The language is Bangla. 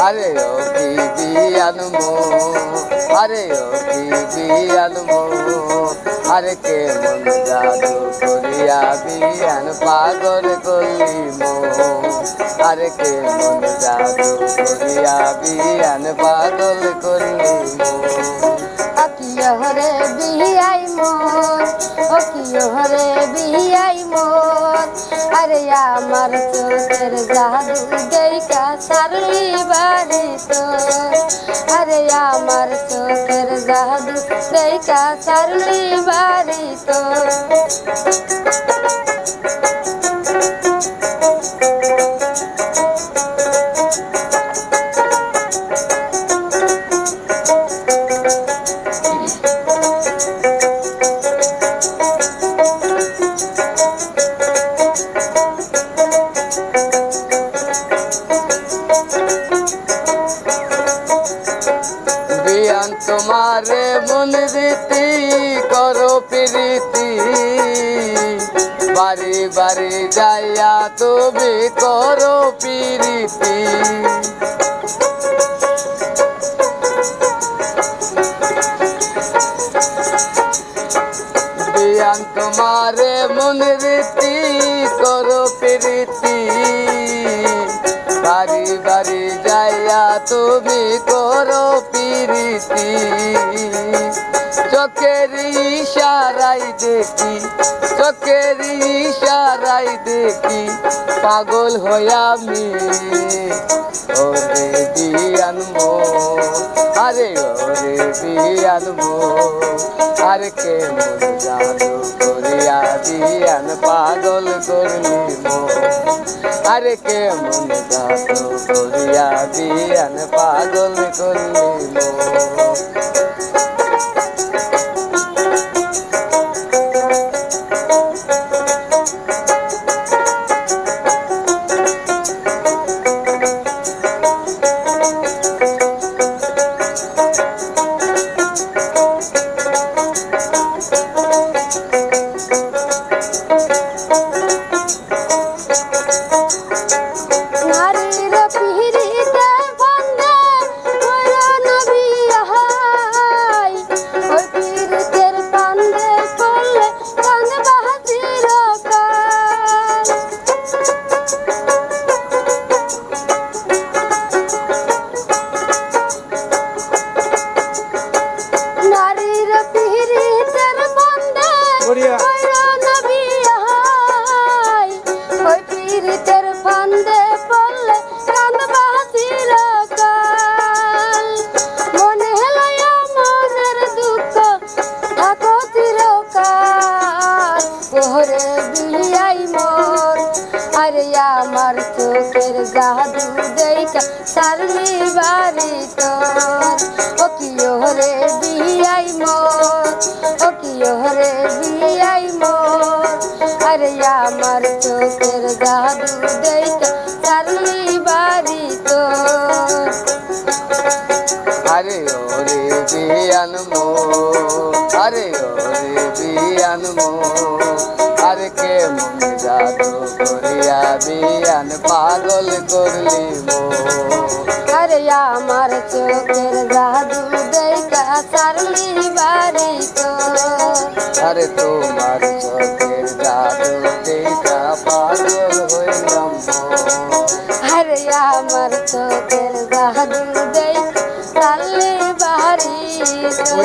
আরে ও কি বিয়ান মো, আরে ও কি বিয়ান মো, আরে কেমন জাদু করিয়া বিয়ান পাগল করলি মো, আরে কেমন জাদু করিয়া বিয়ান পাগল করলি মো। কিয় হরে বিয়াই মোর, ও কিয় হরে বিয়াই মোর, আরে আমার চোখের জাদু দেখা সারলি বাড়ি তোর, আরে আমার চোখের জাদু দেখা সারলি বাড়ি তোর। বিয়ান তোমারে মন রীতি করো প্রীতি, বাড়ি বাড়ি যাইয়া তুমি করো প্রীতি। বিয়ান তোমারে মন রীতি করো প্রীতি, বাড়ি বাড়ি যাইয়া তুমি করো প্রীতি। চোখের ইশারাই দেখি, চোখের ইশারাই দেখি পাগল হইয়া আমি, ওরে বিয়ান মো, আরে ওরে বিয়ান মো, আরে কেমন জাদু করিয়া বিয়ান পাগল করলি মো, আরে কেমন জাদু করিয়া বিয়ান পাগল করলি মো। আরে আমার চোখের জাদু দেখা সারলি বাড়ি তোর, ও কিয় রে বিয়াই মোর, ও কিয় রে বিয়াই মোর, আরে আমার চোখের জাদু দেখা সারলি বাড়ি তোর। আরে ওরে বিয়ান মো, আরে ওরে বিয়ান মো, আরে কেমন জাদু করিয়া বিয়ান পাগল করলি মো, আরে আমার চোখের জাদু দেখা সারলি বাড়ি তোর, আরে তোমার চোখের জাদু দেখা পাগল হইলাম মো, আরে আমার চোখের জাদু দেখা সারলি বাড়ি তোর।